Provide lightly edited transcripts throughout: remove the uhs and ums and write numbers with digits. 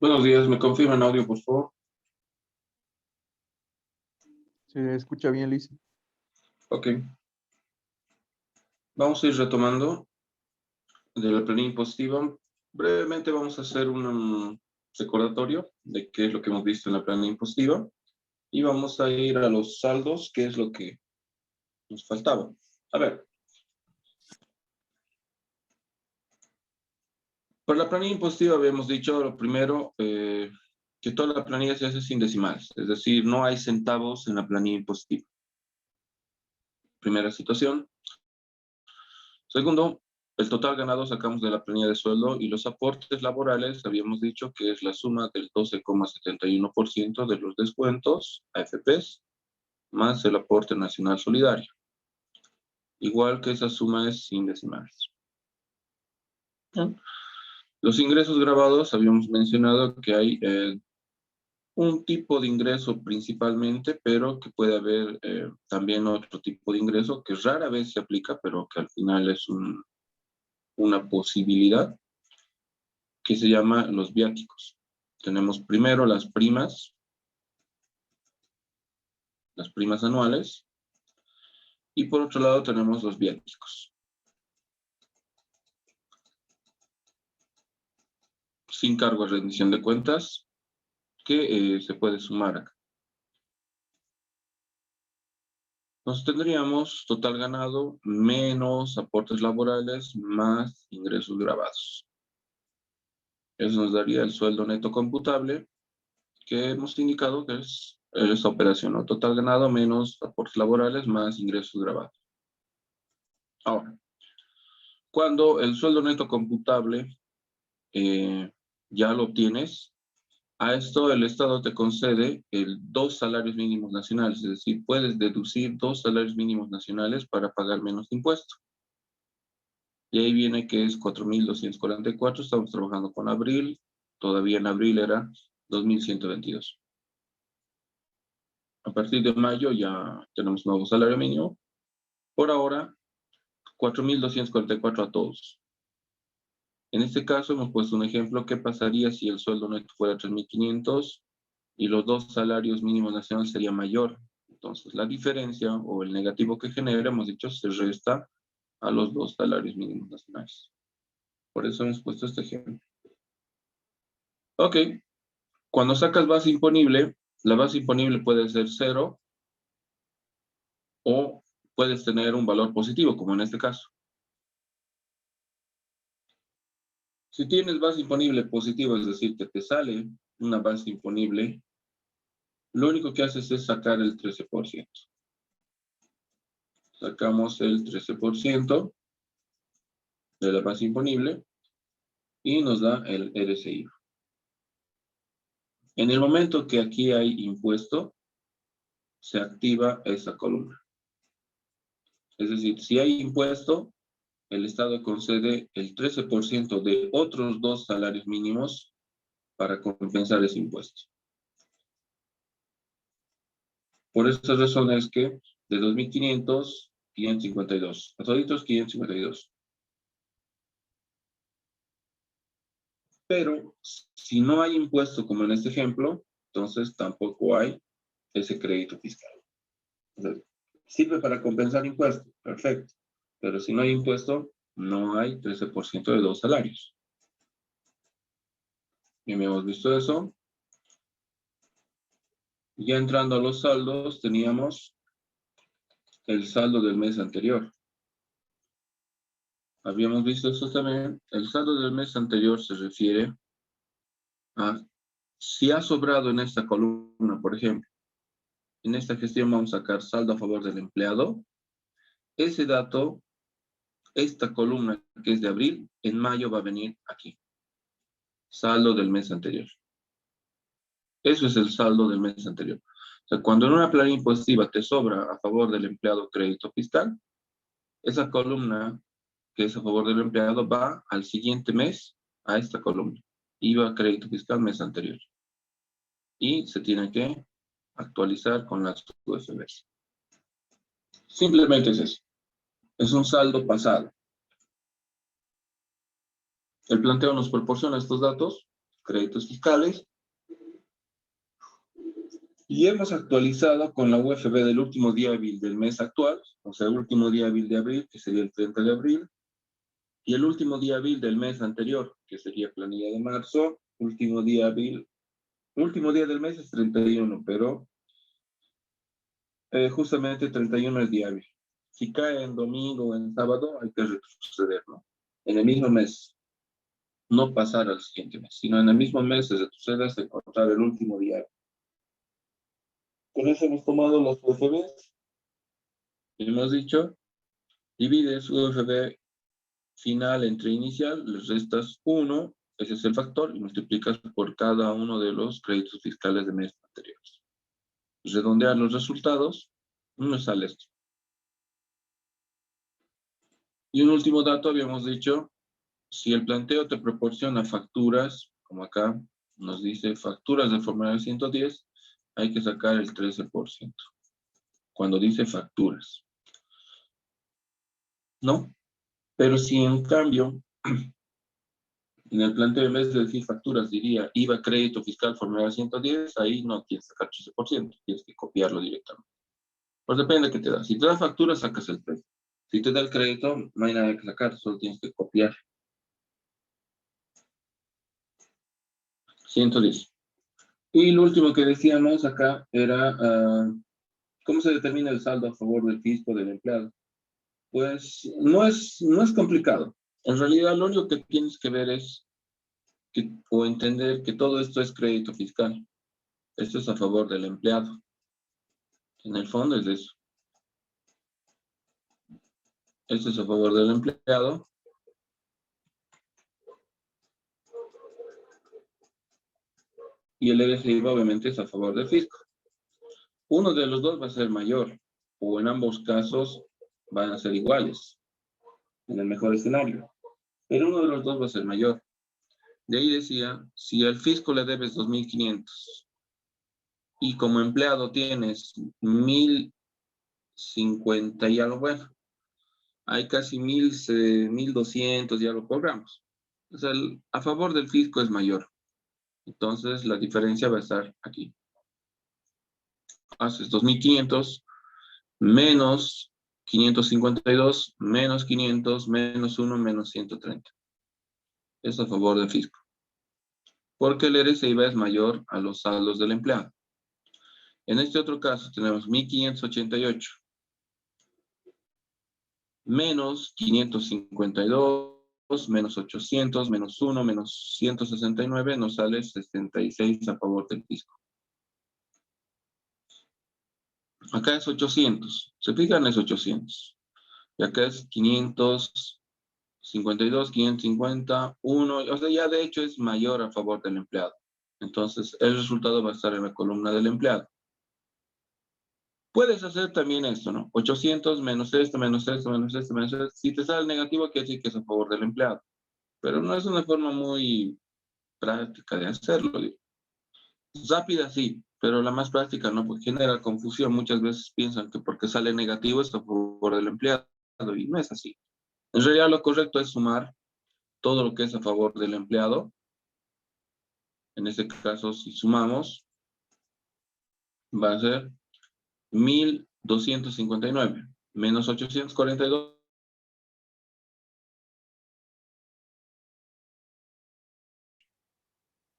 Buenos días, ¿me confirman audio, por favor? Se escucha bien, Liz. Ok. Vamos a ir retomando de la planilla impositiva. Brevemente vamos a hacer un recordatorio de qué es lo que hemos visto en la planilla impositiva y vamos a ir a los saldos, que es lo que nos faltaba. A ver. Para la planilla impositiva habíamos dicho lo primero, que toda la planilla se hace sin decimales, es decir, no hay centavos en la planilla impositiva. Primera situación. Segundo, el total ganado sacamos de la planilla de sueldo y los aportes laborales habíamos dicho que es la suma del 12,71% de los descuentos a AFPs más el aporte nacional solidario. Igual que esa suma es sin decimales. Los ingresos grabados habíamos mencionado que hay un tipo de ingreso principalmente, pero que puede haber también otro tipo de ingreso que rara vez se aplica, pero que al final es una posibilidad, que se llama los viáticos. Tenemos primero las primas anuales, y por otro lado tenemos los viáticos. Sin cargo de rendición de cuentas, que se puede sumar acá. Entonces tendríamos total ganado menos aportes laborales más ingresos grabados. Eso nos daría el sueldo neto computable, que hemos indicado que es esta operación, ¿no? Total ganado menos aportes laborales más ingresos grabados. Ahora, cuando el sueldo neto computable ya lo obtienes, a esto el Estado te concede 2 salarios mínimos nacionales, es decir, puedes deducir 2 salarios mínimos nacionales para pagar menos impuesto. Y ahí viene que es 4.244, estamos trabajando con abril, todavía en abril era 2.122. A partir de mayo ya tenemos nuevo salario mínimo. Por ahora, 4.244 a todos. En este caso hemos puesto un ejemplo: ¿qué pasaría si el sueldo neto fuera 3.500 y los 2 salarios mínimos nacionales sería mayor? Entonces la diferencia o el negativo que genera, hemos dicho, se resta a los 2 salarios mínimos nacionales. Por eso hemos puesto este ejemplo. Ok, cuando sacas base imponible, la base imponible puede ser 0 o puedes tener un valor positivo, como en este caso. Si tienes base imponible positiva, es decir, que te sale una base imponible, lo único que haces es sacar el 13%. Sacamos el 13% de la base imponible y nos da el RCI. En el momento que aquí hay impuesto, se activa esa columna. Es decir, si hay impuesto, el Estado concede el 13% de otros 2 salarios mínimos para compensar ese impuesto. Por estas razones que de 2.500, 552. A toditos 552. Pero si no hay impuesto, como en este ejemplo, entonces tampoco hay ese crédito fiscal. Entonces, sirve para compensar impuestos, perfecto. Pero si no hay impuesto, no hay 13% de 2 salarios. Ya hemos visto eso. Ya entrando a los saldos, teníamos el saldo del mes anterior. Habíamos visto eso también. El saldo del mes anterior se refiere a si ha sobrado en esta columna, por ejemplo. En esta gestión vamos a sacar saldo a favor del empleado. Ese dato, esta columna que es de abril, en mayo va a venir aquí. Saldo del mes anterior. Eso es el saldo del mes anterior. O sea, cuando en una planilla impositiva te sobra a favor del empleado crédito fiscal, esa columna que es a favor del empleado va al siguiente mes a esta columna. IVA crédito fiscal mes anterior. Y se tiene que actualizar con las UFBs. Simplemente es eso. Es un saldo pasado. El planteo nos proporciona estos datos créditos fiscales. Y hemos actualizado con la UFB del último día hábil del mes actual, o sea, el último día hábil de abril, que sería el 30 de abril, y el último día hábil del mes anterior, que sería planilla de marzo, último día hábil, último día del mes es 31, pero justamente 31 es día hábil. Si cae en domingo o en sábado, hay que retroceder, ¿no? En el mismo mes, no pasar al siguiente mes, sino en el mismo mes se retrocede hasta encontrar el último día hábil. Con eso hemos tomado los UFBs, y hemos dicho, divides UFB final entre inicial, les restas 1, ese es el factor, y multiplicas por cada uno de los créditos fiscales de meses anteriores. Redondear los resultados, nos sale esto. Y un último dato, habíamos dicho, si el planteo te proporciona facturas, como acá nos dice facturas de formulario 110, hay que sacar el 13%. Cuando dice facturas. ¿No? Pero si en cambio, en el planteo en vez de decir facturas diría IVA, crédito fiscal, formulario 110, ahí no tienes que sacar 13%, tienes que copiarlo directamente. Pues depende de qué te da. Si te da factura, sacas el 13%. Si te da el crédito, no hay nada que sacar, solo tienes que copiar. 110. Y lo último que decíamos acá era, ¿cómo se determina el saldo a favor del fisco del empleado? Pues no es complicado. En realidad lo único que tienes que ver es, o entender que todo esto es crédito fiscal. Esto es a favor del empleado. En el fondo es eso. Esto es a favor del empleado. Y el RGIVA obviamente es a favor del fisco. Uno de los dos va a ser mayor, o en ambos casos van a ser iguales, en el mejor escenario. Pero uno de los dos va a ser mayor. De ahí decía, si al fisco le debes 2.500 y como empleado tienes 1.050 y algo, bueno, hay casi 1.200 ya lo cobramos. O sea, a favor del fisco es mayor. Entonces la diferencia va a estar aquí. Haces 2.500 menos 552 menos 500 menos 1 menos 130. Es a favor del fisco. Porque el RCIVA es mayor a los saldos del empleado. En este otro caso tenemos 1.588 menos 552 menos 800 menos 1 menos 169 nos sale 66 a favor del fisco. Acá es 800. ¿Se fijan? Es 800. Y acá es 552, 550, 1. O sea, ya de hecho es mayor a favor del empleado. Entonces, el resultado va a estar en la columna del empleado. Puedes hacer también esto, ¿no? 800 menos esto, menos esto, menos esto, menos esto. Si te sale negativo, quiere decir que es a favor del empleado. Pero no es una forma muy práctica de hacerlo. Digo. Rápida sí, pero la más práctica no, porque genera confusión. Muchas veces piensan que porque sale negativo es a favor del empleado, y no es así. En realidad lo correcto es sumar todo lo que es a favor del empleado. En este caso, si sumamos, va a ser 1.259 menos 842.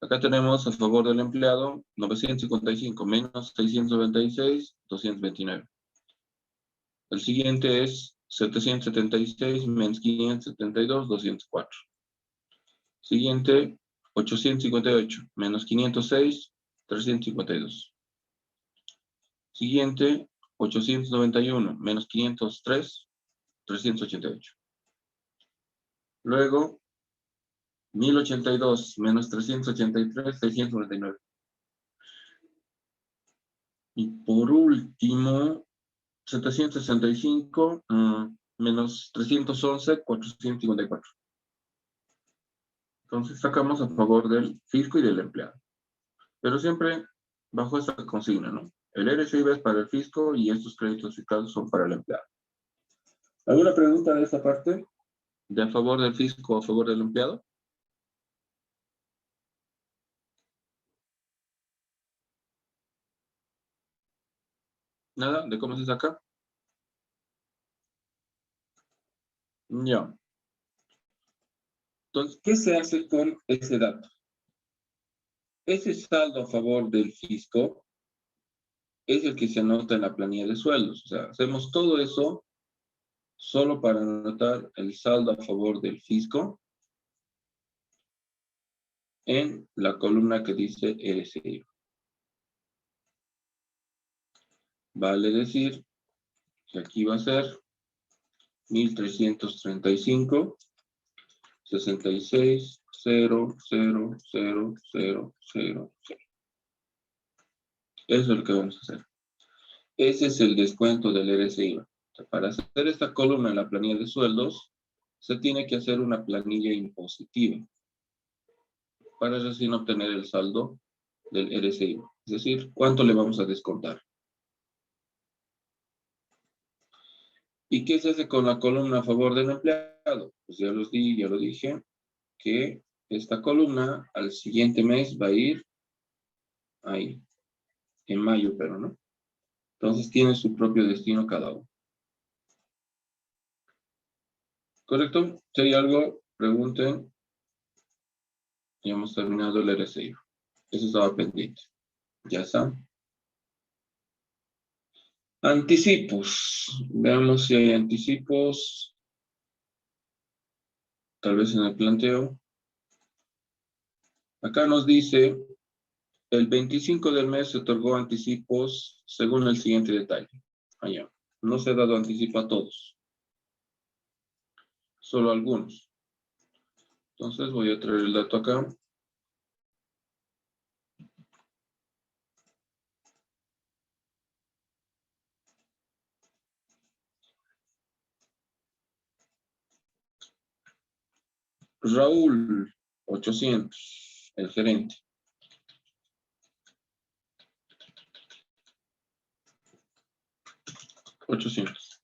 Acá tenemos a favor del empleado 955 menos 696, 229. El siguiente es 776 menos 572, 204. Siguiente, 858 menos 506, 352. Siguiente, 891 menos 503, 388. Luego, 1082 menos 383, 699. Y por último, 765 menos 311, 454. Entonces sacamos a favor del fisco y del empleado. Pero siempre bajo esta consigna, ¿no? El RCIVA es para el fisco y estos créditos fiscales son para el empleado. ¿Alguna pregunta de esta parte? ¿De a favor del fisco o a favor del empleado? ¿Nada de cómo se saca? Ya. Entonces, ¿qué se hace con ese dato? Ese saldo a favor del fisco es el que se anota en la planilla de sueldos. O sea, hacemos todo eso solo para anotar el saldo a favor del fisco en la columna que dice RCI. Vale decir que aquí va a ser 1335, 66, 0, 0, 0, 0, 0, 0. Eso es lo que vamos a hacer. Ese es el descuento del RCI. O sea, para hacer esta columna en la planilla de sueldos, se tiene que hacer una planilla impositiva para recién obtener el saldo del RCI. Es decir, ¿cuánto le vamos a descontar? ¿Y qué se hace con la columna a favor del empleado? Pues ya lo dije, que esta columna al siguiente mes va a ir ahí, en mayo, pero no. Entonces tiene su propio destino cada uno. ¿Correcto? Si hay algo, pregunten. Ya hemos terminado el RCI. Eso estaba pendiente. Ya está. Anticipos. Veamos si hay anticipos. Tal vez en el planteo. Acá nos dice, el 25 del mes se otorgó anticipos según el siguiente detalle. Allá. No se ha dado anticipo a todos. Solo a algunos. Entonces voy a traer el dato acá. Raúl, 800, el gerente. $800.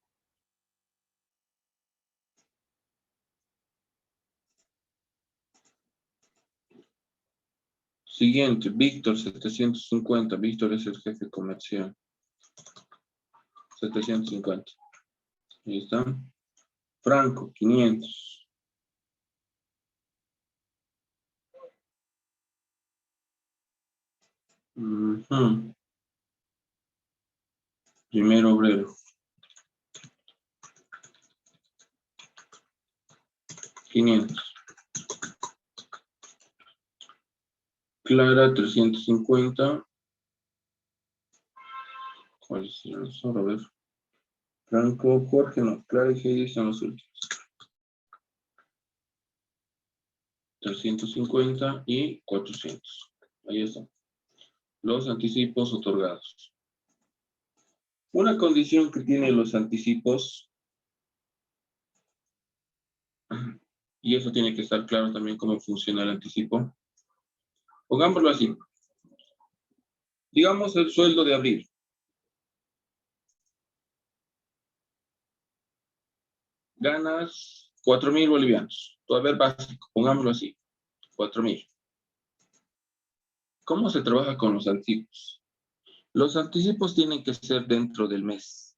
Siguiente, Víctor, 750. Víctor es el jefe comercial. 750. Ahí está. Franco, 500. Primer obrero. 500. Clara, 350. ¿Cuál es el otro? A ver. Franco, Jorge, no. Clara y Heidi son los últimos. 350 y 400. Ahí está. Los anticipos otorgados. Una condición que tienen los anticipos, y eso tiene que estar claro también cómo funciona el anticipo. Pongámoslo así. Digamos el sueldo de abril. Ganas 4.000 bolivianos. Tu haber básico, pongámoslo así. 4.000. ¿Cómo se trabaja con los anticipos? Los anticipos tienen que ser dentro del mes.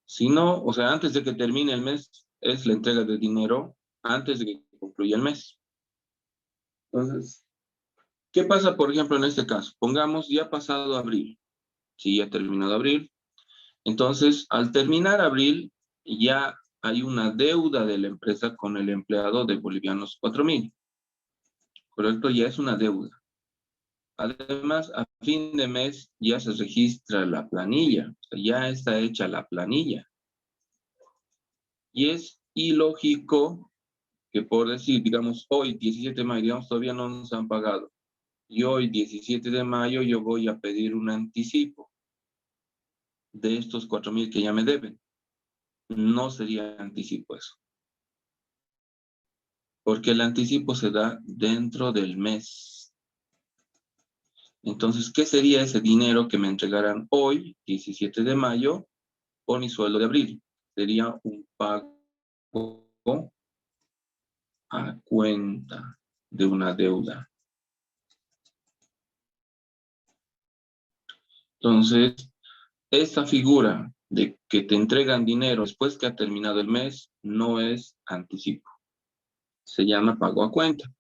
Si no, o sea, antes de que termine el mes, es la entrega de dinero antes de que concluya el mes. Entonces, ¿qué pasa, por ejemplo, en este caso? Pongamos, ya ha pasado abril. Sí, ya ha terminado abril. Entonces, al terminar abril, ya hay una deuda de la empresa con el empleado de bolivianos 4.000. ¿Correcto? Ya es una deuda. Además, a fin de mes ya se registra la planilla. O sea, ya está hecha la planilla. Y es ilógico que por decir, digamos, hoy 17 de mayo, digamos, todavía no nos han pagado. Y hoy 17 de mayo yo voy a pedir un anticipo de estos 4.000 que ya me deben. No sería anticipo eso. Porque el anticipo se da dentro del mes. Entonces, ¿qué sería ese dinero que me entregarán hoy, 17 de mayo, por mi sueldo de abril? Sería un pago a cuenta de una deuda. Entonces, esta figura de que te entregan dinero después que ha terminado el mes no es anticipo. Se llama pago a cuenta.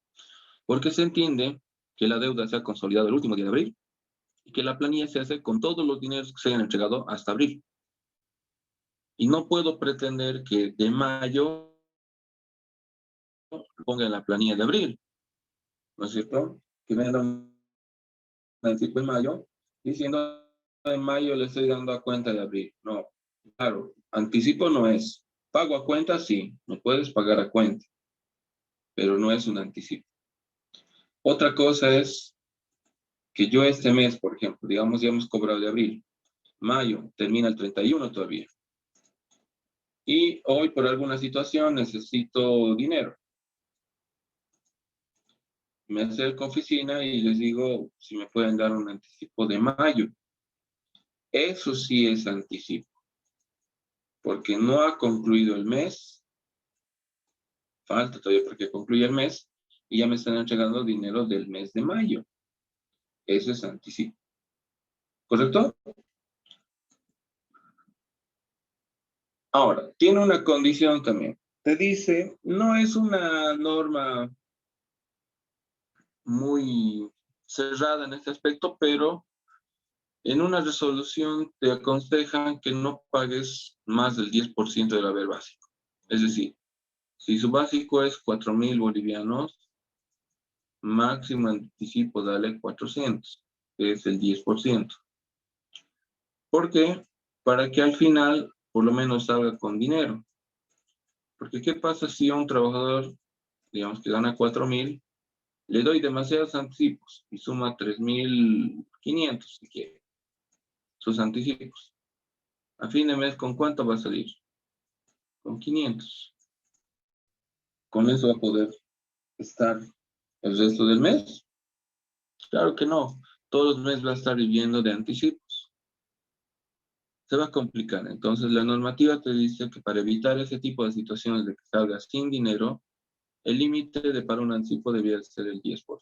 Porque se entiende que la deuda se ha consolidado el último día de abril y que la planilla se hace con todos los dineros que se hayan entregado hasta abril. Y no puedo pretender que de mayo ponga en la planilla de abril, ¿no es cierto? Que me dan anticipo en mayo, diciendo en mayo le estoy dando a cuenta de abril. No, claro, anticipo no es. Pago a cuenta, sí, me puedes pagar a cuenta, pero no es un anticipo. Otra cosa es que yo este mes, por ejemplo, digamos ya hemos cobrado de abril, mayo, termina el 31 todavía. Y hoy por alguna situación necesito dinero. Me acerco a oficina y les digo si me pueden dar un anticipo de mayo. Eso sí es anticipo, porque no ha concluido el mes, falta todavía porque concluye el mes, y ya me están entregando dinero del mes de mayo. Eso es anticipo. ¿Correcto? Ahora, tiene una condición también. Te dice, no es una norma muy cerrada en este aspecto, pero en una resolución te aconsejan que no pagues más del 10% del haber básico. Es decir, si su básico es 4.000 bolivianos, máximo anticipo dale 400, que es el 10%. ¿Por qué? Para que al final por lo menos salga con dinero. Porque ¿qué pasa si a un trabajador, digamos que gana 4.000, le doy demasiados anticipos y suma 3.500 si quiere, sus anticipos? A fin de mes, ¿con cuánto va a salir? Con 500. ¿Con eso va a poder estar el resto del mes? Claro que no. Todos los meses va a estar viviendo de anticipos. Se va a complicar. Entonces, la normativa te dice que para evitar ese tipo de situaciones de que salga sin dinero, el límite de para un anticipo debía ser el 10%.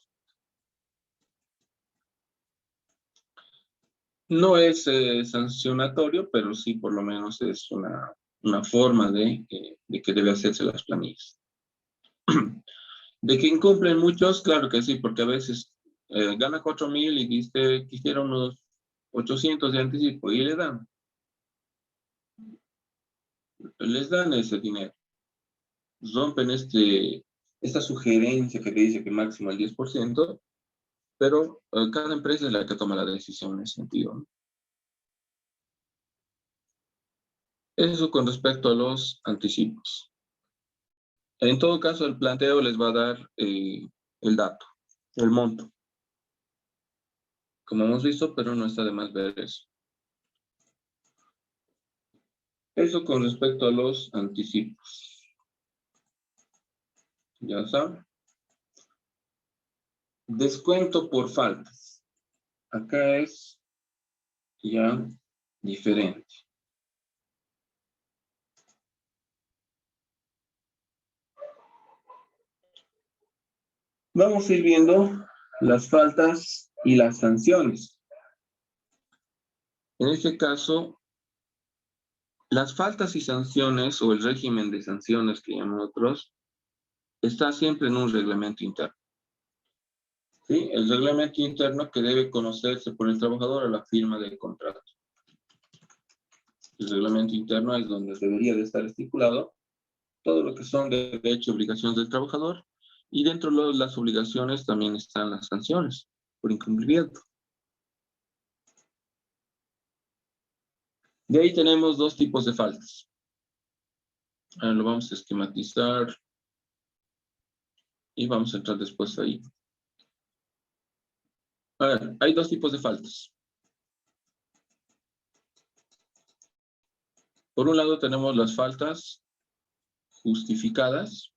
No es sancionatorio, pero sí por lo menos es una forma de que debe hacerse las planillas. De que incumplen muchos, claro que sí, porque a veces gana 4.000 y dice quisiera unos 800 de anticipo y les dan ese dinero. Rompen esta sugerencia que te dice que máximo el 10%, pero cada empresa es la que toma la decisión en ese sentido, ¿no? Eso con respecto a los anticipos. En todo caso, el planteo les va a dar el dato, el monto, como hemos visto, pero no está de más ver eso. Eso con respecto a los anticipos. Ya saben. Descuento por faltas. Acá es ya diferente. Vamos a ir viendo las faltas y las sanciones. En este caso, las faltas y sanciones, o el régimen de sanciones que llaman otros, está siempre en un reglamento interno. ¿Sí? El reglamento interno que debe conocerse por el trabajador a la firma del contrato. El reglamento interno es donde debería de estar estipulado todo lo que son derechos y obligaciones del trabajador, y dentro de las obligaciones también están las sanciones por incumplimiento. De ahí tenemos dos tipos de faltas. Ahora lo vamos a esquematizar y vamos a entrar después ahí. A ver, hay dos tipos de faltas. Por un lado tenemos las faltas justificadas.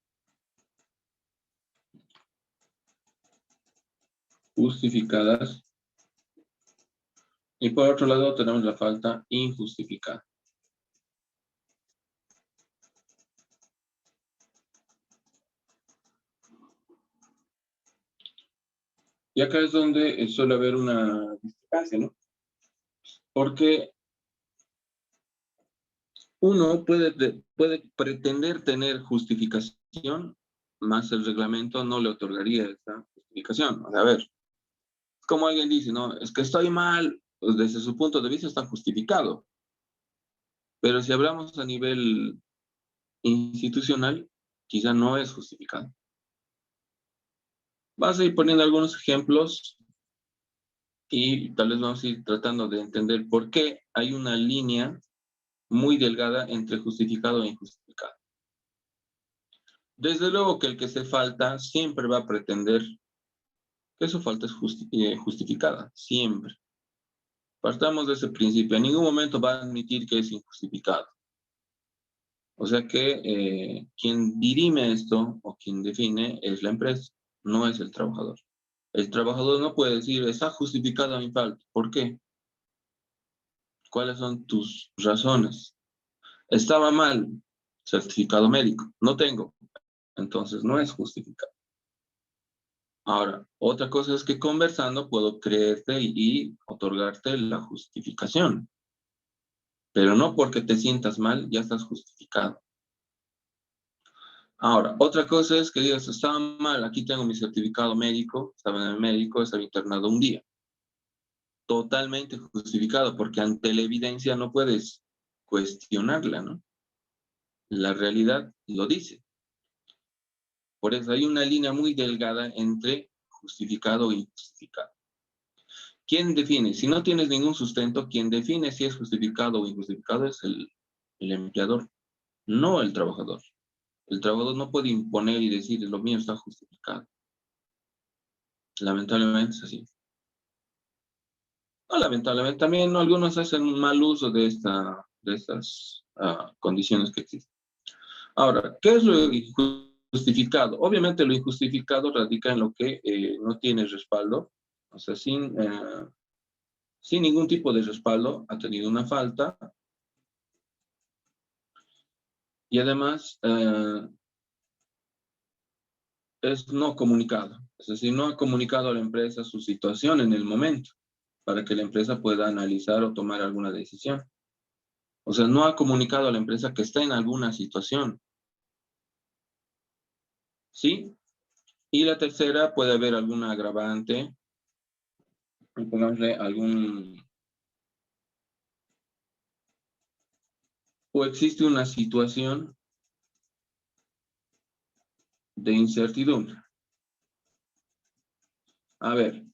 Y por otro lado tenemos la falta injustificada. Y acá es donde suele haber una discrepancia, ¿no? Porque Uno puede pretender tener justificación, más el reglamento no le otorgaría esa justificación. O sea, a ver, como alguien dice, no, es que estoy mal, pues desde su punto de vista está justificado. Pero si hablamos a nivel institucional, quizá no es justificado. Vas a ir poniendo algunos ejemplos y tal vez vamos a ir tratando de entender por qué hay una línea muy delgada entre justificado e injustificado. Desde luego que el que se falta siempre va a pretender que su falta es justificada, siempre. Partamos de ese principio. En ningún momento va a admitir que es injustificado. O sea que quien dirime esto o quien define es la empresa, no es el trabajador. El trabajador no puede decir, está justificada mi falta. ¿Por qué? ¿Cuáles son tus razones? Estaba mal, certificado médico. No tengo, entonces no es justificado. Ahora, otra cosa es que conversando puedo creerte y otorgarte la justificación. Pero no porque te sientas mal, ya estás justificado. Ahora, otra cosa es que digas, estaba mal, aquí tengo mi certificado médico, estaba en el médico, estaba internado un día. Totalmente justificado, porque ante la evidencia no puedes cuestionarla, ¿no? La realidad lo dice. Por eso hay una línea muy delgada entre justificado e injustificado. ¿Quién define? Si no tienes ningún sustento, quien define si es justificado o injustificado es el empleador, no el trabajador. El trabajador no puede imponer y decir, lo mío está justificado. Lamentablemente es así. No, lamentablemente también ¿no? Algunos hacen un mal uso de estas condiciones que existen. Ahora, ¿qué es lo injustificado? Obviamente lo injustificado radica en lo que no tiene respaldo, o sea, sin ningún tipo de respaldo ha tenido una falta y además es no comunicado, es decir, no ha comunicado a la empresa su situación en el momento para que la empresa pueda analizar o tomar alguna decisión. O sea, no ha comunicado a la empresa que está en alguna situación. ¿Sí? Y la tercera, puede haber alguna agravante, pongámosle o existe una situación de incertidumbre. A ver,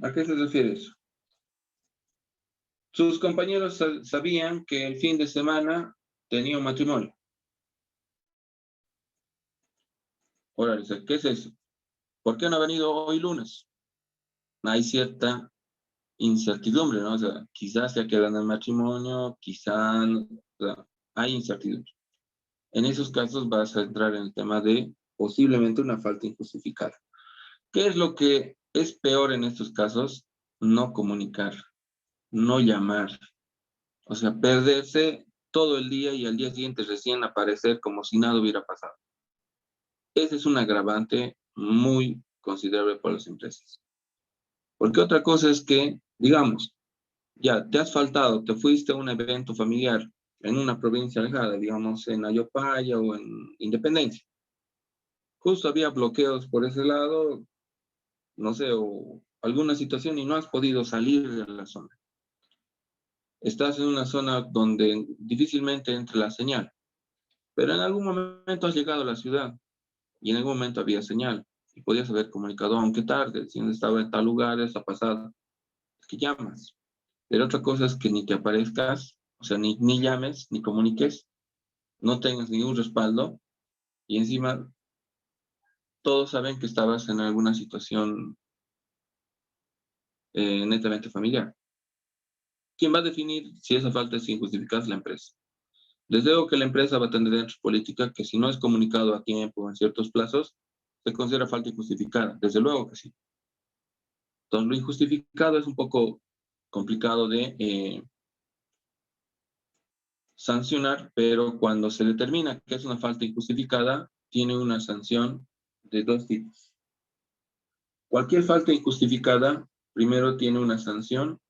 ¿a qué se refiere eso? Sus compañeros sabían que el fin de semana tenía un matrimonio. Ahora dice, ¿qué es eso? ¿Por qué no ha venido hoy lunes? Hay cierta incertidumbre, ¿no? O sea, quizás se queda en el matrimonio, quizás, o sea, hay incertidumbre. En esos casos vas a entrar en el tema de posiblemente una falta injustificada. ¿Qué es lo que es peor en estos casos? No comunicar, no llamar. O sea, perderse todo el día y al día siguiente recién aparecer como si nada hubiera pasado. Ese es un agravante muy considerable para las empresas. Porque otra cosa es que, digamos, ya te has faltado, te fuiste a un evento familiar en una provincia alejada, digamos en Ayopaya o en Independencia. Justo había bloqueos por ese lado, no sé, o alguna situación y no has podido salir de la zona. Estás en una zona donde difícilmente entra la señal, pero en algún momento has llegado a la ciudad y en algún momento había señal y podías haber comunicado, aunque tarde, si no estaba en tal lugar, está pasado, es que llamas. Pero otra cosa es que ni te aparezcas, o sea, ni llames, ni comuniques, no tengas ningún respaldo y encima todos saben que estabas en alguna situación netamente familiar. ¿Quién va a definir si esa falta es injustificada? Es la empresa. Desde luego que la empresa va a tener dentro su política que si no es comunicado a tiempo en ciertos plazos, se considera falta injustificada. Desde luego que sí. Entonces, lo injustificado es un poco complicado de sancionar, pero cuando se determina que es una falta injustificada, tiene una sanción de dos tipos. Cualquier falta injustificada, primero tiene una sanción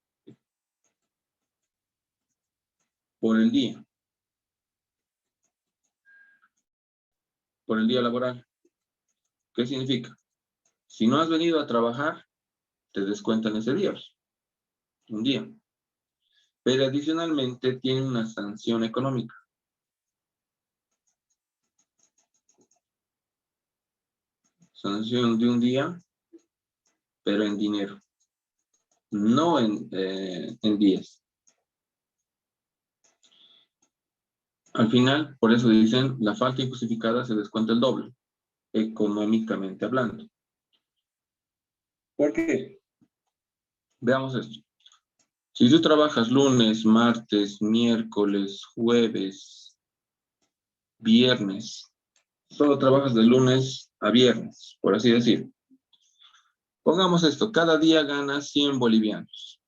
por el día. Por el día laboral. ¿Qué significa? Si no has venido a trabajar, te descuentan ese día. Un día. Pero adicionalmente tiene una sanción económica. Sanción de un día, pero en dinero. No en días. Al final, por eso dicen, la falta injustificada se descuenta el doble, económicamente hablando. ¿Por qué? Veamos esto. Si tú trabajas lunes, martes, miércoles, jueves, viernes, solo trabajas de lunes a viernes, por así decir. Pongamos esto, cada día ganas 100 bolivianos.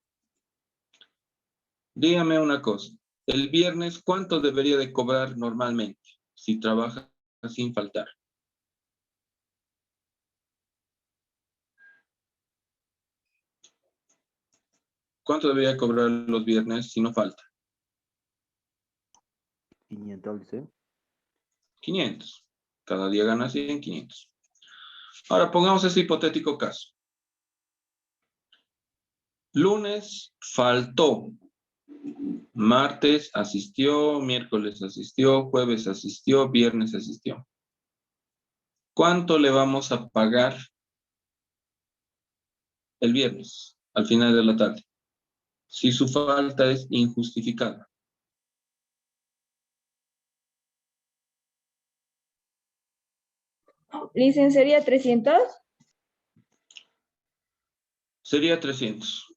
Dígame una cosa, el viernes, ¿cuánto debería de cobrar normalmente si trabaja sin faltar? ¿Cuánto debería cobrar los viernes si no falta? 500, dice. 500. Cada día gana 100, 500. Ahora pongamos ese hipotético caso. Lunes faltó. Martes asistió, miércoles asistió, jueves asistió, viernes asistió. ¿Cuánto le vamos a pagar el viernes, al final de la tarde? Si su falta es injustificada. Licen, ¿sería 300? Sería 300.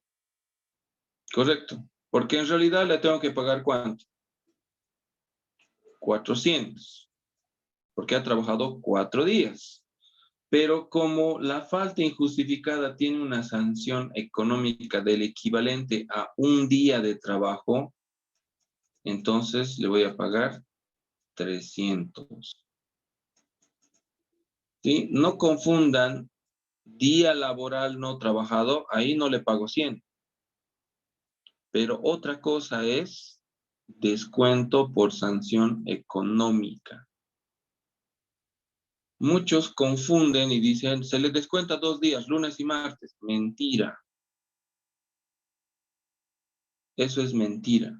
Correcto. Porque en realidad le tengo que pagar ¿cuánto? 400. Porque ha trabajado 4 días. Pero como la falta injustificada tiene una sanción económica del equivalente a un día de trabajo, entonces le voy a pagar 300. ¿Sí? No confundan día laboral no trabajado, ahí no le pago 100. Pero otra cosa es descuento por sanción económica. Muchos confunden y dicen, se les descuenta 2 días, lunes y martes. Mentira. Eso es mentira.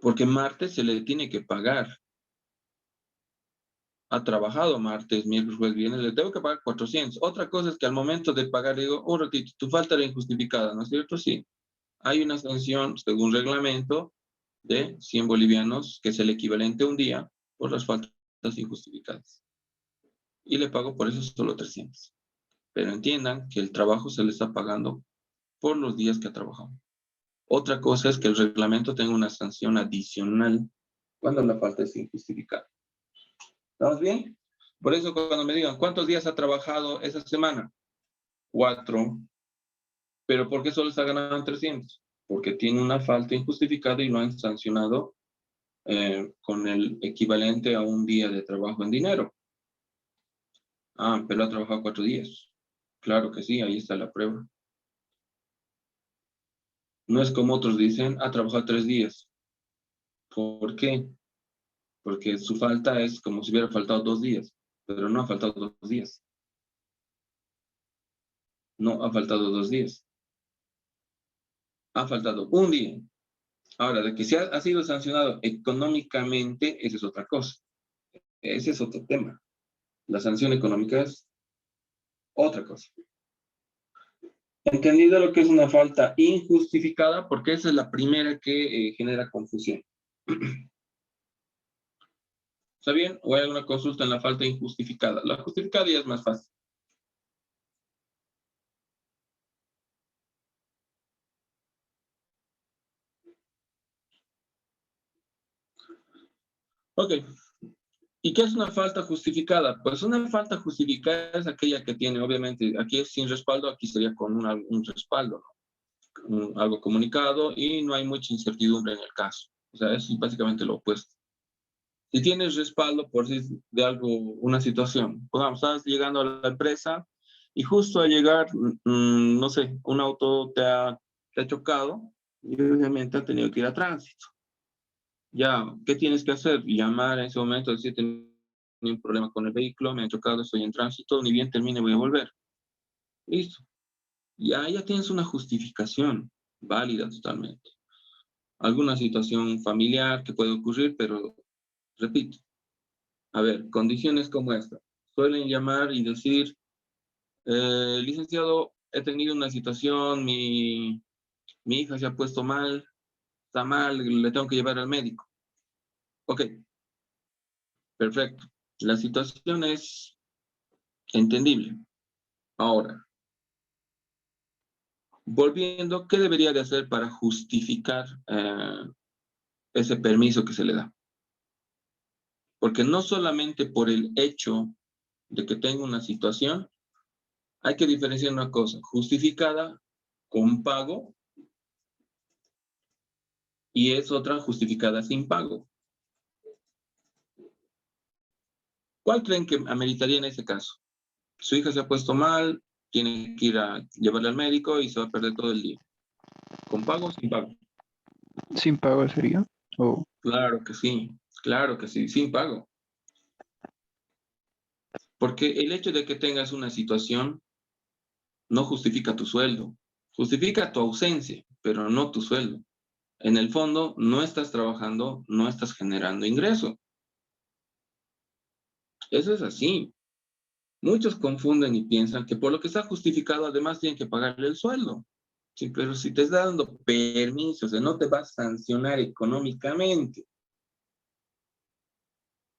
Porque martes se le tiene que pagar. Ha trabajado martes, miércoles, jueves, viernes, le tengo que pagar 400. Otra cosa es que al momento de pagar, digo, un ratito, tu falta era injustificada, ¿no es cierto? Sí. Hay una sanción, según reglamento, de 100 bolivianos, que es el equivalente a un día, por las faltas injustificadas. Y le pago por eso solo 300. Pero entiendan que el trabajo se le está pagando por los días que ha trabajado. Otra cosa es que el reglamento tenga una sanción adicional cuando la falta es injustificada. ¿Estamos bien? Por eso cuando me digan, ¿cuántos días ha trabajado esa semana? 4. ¿Pero por qué solo está ganando 300? Porque tiene una falta injustificada y lo han sancionado con el equivalente a un día de trabajo en dinero. Ah, pero ha trabajado 4 días. Claro que sí, ahí está la prueba. No es como otros dicen, ha trabajado 3 días. ¿Por qué? Porque su falta es como si hubiera faltado 2 días, pero no ha faltado 2 días. No ha faltado 2 días. Ha faltado un día. Ahora, de que se ha sido sancionado económicamente, esa es otra cosa. Ese es otro tema. La sanción económica es otra cosa. Entendido lo que es una falta injustificada, porque esa es la primera que genera confusión. ¿Está bien? ¿O hay alguna consulta en la falta injustificada? La justificada ya es más fácil. Ok. ¿Y qué es una falta justificada? Pues una falta justificada es aquella que tiene, obviamente, aquí es sin respaldo, aquí sería con un respaldo, ¿no? Algo comunicado y no hay mucha incertidumbre en el caso. O sea, es básicamente lo opuesto. Si tienes respaldo por si de algo, una situación, pongamos, estás llegando a la empresa y justo al llegar, no sé, un auto te ha chocado y obviamente ha tenido que ir a tránsito. Ya, ¿qué tienes que hacer? Llamar en ese momento, decir, tengo un problema con el vehículo, me han chocado, estoy en tránsito, ni bien termine, voy a volver. Listo. Ya tienes una justificación válida totalmente. Alguna situación familiar que puede ocurrir, pero repito, a ver, condiciones como esta. Suelen llamar y decir, licenciado, he tenido una situación, mi hija se ha puesto mal, está mal, le tengo que llevar al médico. Ok, perfecto. La situación es entendible. Ahora, volviendo, ¿qué debería de hacer para justificar ese permiso que se le da? Porque no solamente por el hecho de que tenga una situación, hay que diferenciar una cosa, justificada con pago y es otra justificada sin pago. ¿Cuál creen que ameritaría en ese caso? Su hija se ha puesto mal, tiene que ir a llevarla al médico y se va a perder todo el día. ¿Con pago o sin pago? Sin pago sería. O Claro que sí, sin pago. Porque el hecho de que tengas una situación no justifica tu sueldo, justifica tu ausencia, pero no tu sueldo. En el fondo, no estás trabajando, no estás generando ingreso. Eso es así. Muchos confunden y piensan que por lo que está justificado, además tienen que pagarle el sueldo. Sí, pero si te está dando permisos, no te va a sancionar económicamente.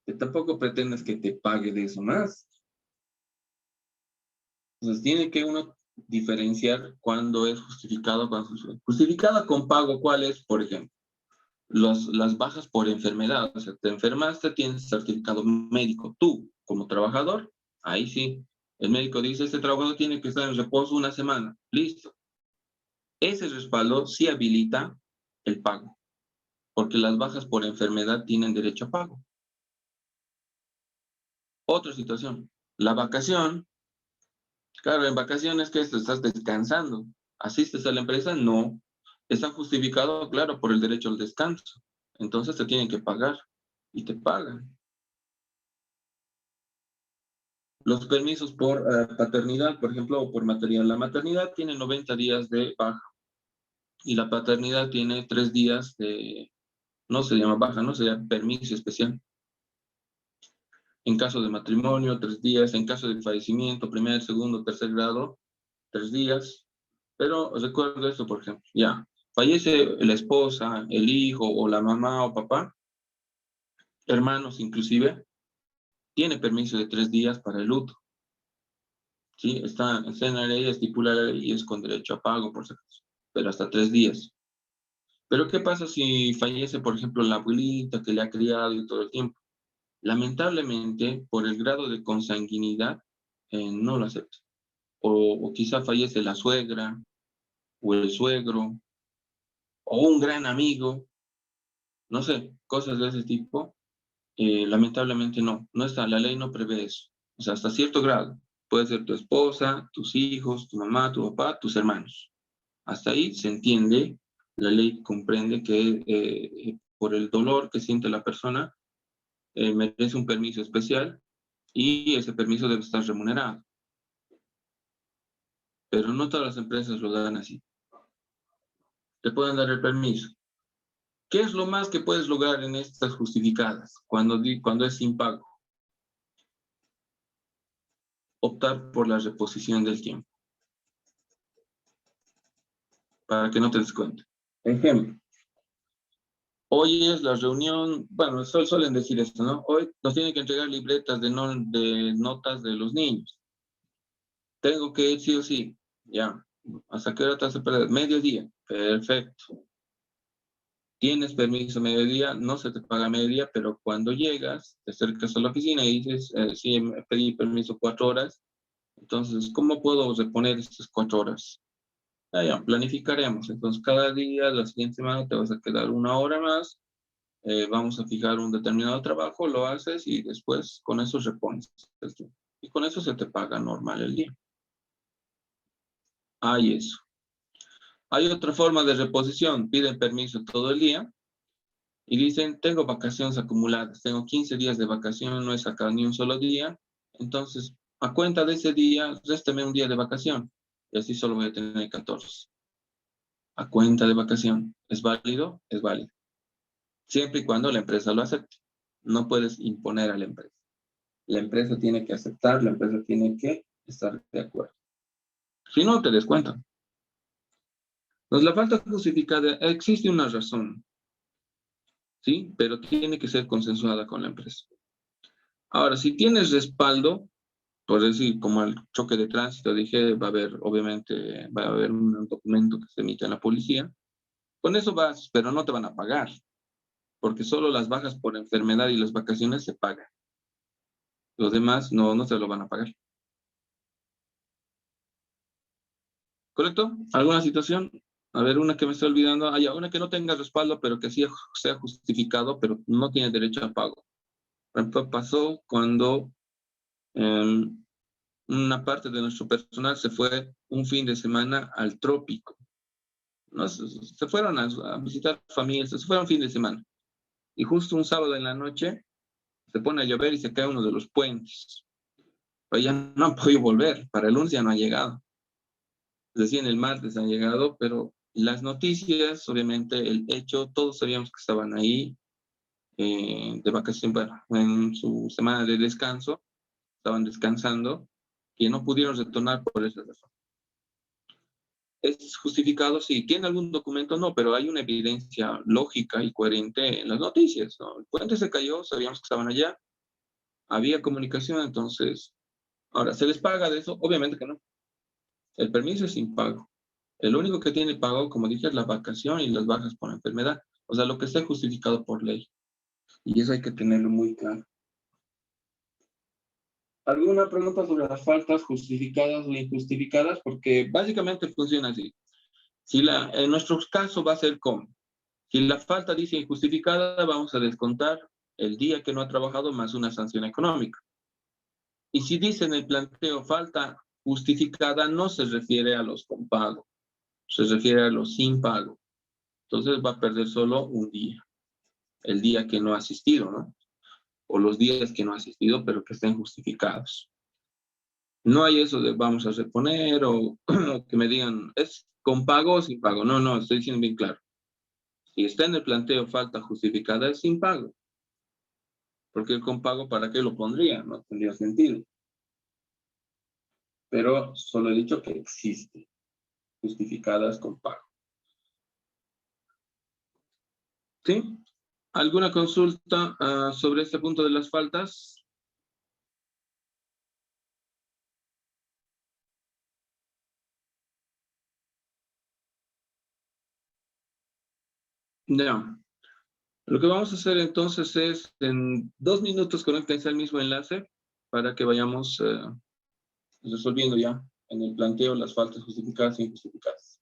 Que tampoco pretendes que te pague de eso más. Entonces tiene que uno diferenciar cuándo es justificado, cuándo es justificada con pago. ¿Cuál es, por ejemplo? Las bajas por enfermedad. O sea, te enfermaste, tienes certificado médico. Tú, como trabajador, ahí sí. El médico dice, este trabajador tiene que estar en reposo una semana. Listo. Ese respaldo sí habilita el pago, porque las bajas por enfermedad tienen derecho a pago. Otra situación, la vacación. Claro, en vacaciones que estás descansando. ¿Asistes a la empresa? No. Está justificado, claro, por el derecho al descanso. Entonces te tienen que pagar y te pagan. Los permisos por paternidad, por ejemplo, o por maternidad. La maternidad tiene 90 días de baja y la paternidad tiene 3 días de, no se llama baja, no se llama permiso especial. En caso de matrimonio, 3 días. En caso de fallecimiento, primer, segundo, tercer grado, 3 días. Pero recuerdo esto, por ejemplo, ya, fallece la esposa, el hijo, o la mamá o papá, hermanos inclusive, tiene permiso de 3 días para el luto. ¿Sí? Está en la ley, estipula la ley y es con derecho a pago, por si acaso, pero hasta 3 días. Pero ¿qué pasa si fallece, por ejemplo, la abuelita que le ha criado y todo el tiempo? Lamentablemente, por el grado de consanguinidad, no lo acepta. O quizá fallece la suegra, o el suegro, o un gran amigo, no sé, cosas de ese tipo. Lamentablemente no está, la ley no prevé eso. O sea, hasta cierto grado. Puede ser tu esposa, tus hijos, tu mamá, tu papá, tus hermanos. Hasta ahí se entiende, la ley comprende que por el dolor que siente la persona, merece un permiso especial y ese permiso debe estar remunerado. Pero no todas las empresas lo dan así. Te pueden dar el permiso. ¿Qué es lo más que puedes lograr en estas justificadas cuando es sin pago? Optar por la reposición del tiempo, para que no te des cuenta. Ejemplo, hoy es la reunión, bueno, suelen decir esto, ¿no? Hoy nos tienen que entregar libretas de notas de los niños. Tengo que ir sí o sí, ya. ¿Hasta qué hora te vas a perder? Mediodía, perfecto. Tienes permiso mediodía, no se te paga mediodía, pero cuando llegas, te acercas a la oficina y dices, sí, me pedí permiso 4 horas, entonces, ¿cómo puedo reponer estas 4 horas? Ya, planificaremos. Entonces, cada día, la siguiente semana, te vas a quedar 1 hora más. Vamos a fijar un determinado trabajo, lo haces y después con eso repones. Y con eso se te paga normal el día. Hay eso. Hay otra forma de reposición. Piden permiso todo el día y dicen, tengo vacaciones acumuladas, tengo 15 días de vacación, no he sacado ni un solo día, entonces, a cuenta de ese día, résteme un día de vacación, y así solo voy a tener 14. A cuenta de vacación, ¿es válido? Es válido. Siempre y cuando la empresa lo acepte. No puedes imponer a la empresa. La empresa tiene que aceptar, la empresa tiene que estar de acuerdo. Si no, te descuentan. Entonces, la falta justificada, existe una razón, ¿sí? Pero tiene que ser consensuada con la empresa. Ahora, si tienes respaldo, por decir, como el choque de tránsito, dije, va a haber, obviamente, va a haber un documento que se emite en la policía. Con eso vas, pero no te van a pagar, porque solo las bajas por enfermedad y las vacaciones se pagan. Los demás no se lo van a pagar. ¿Correcto? ¿Alguna situación? A ver, una que me estoy olvidando. Hay una que no tenga respaldo, pero que sí sea justificado, pero no tiene derecho a pago. Por ejemplo, pasó cuando una parte de nuestro personal se fue un fin de semana al trópico. ¿No? Se fueron a visitar familias, se fueron un fin de semana. Y justo un sábado en la noche se pone a llover y se cae uno de los puentes. Pero ya no han podido volver. Para el lunes ya no ha llegado. Recién el martes han llegado, pero las noticias, obviamente, el hecho, todos sabíamos que estaban ahí de vacaciones, bueno, en su semana de descanso, estaban descansando, que no pudieron retornar por esa razón. ¿Es justificado? Sí. ¿Tiene algún documento? No, pero hay una evidencia lógica y coherente en las noticias, ¿no? El puente se cayó, sabíamos que estaban allá, había comunicación, entonces, ahora, ¿se les paga de eso? Obviamente que no. El permiso es sin pago. El único que tiene pago, como dije, es la vacación y las bajas por enfermedad. O sea, lo que esté justificado por ley. Y eso hay que tenerlo muy claro. ¿Alguna pregunta sobre las faltas justificadas o injustificadas? Porque básicamente funciona así. En nuestro caso va a ser como, si la falta dice injustificada, vamos a descontar el día que no ha trabajado más una sanción económica. Y si dice en el planteo falta justificada, no se refiere a los con pago, se refiere a los sin pago. Entonces va a perder solo un día, el día que no ha asistido, ¿no? O los días que no ha asistido, pero que estén justificados. No hay eso de vamos a reponer o que me digan, ¿es con pago o sin pago? No, estoy diciendo bien claro. Si está en el planteo falta justificada, es sin pago. Porque el con pago, ¿para qué lo pondría? No tendría sentido. Pero solo he dicho que existe justificadas con pago. ¿Sí? ¿Alguna consulta sobre este punto de las faltas? Ya. Lo que vamos a hacer entonces es, en 2 minutos, conéctense al mismo enlace para que vayamos resolviendo ya en el planteo las faltas justificadas e injustificadas.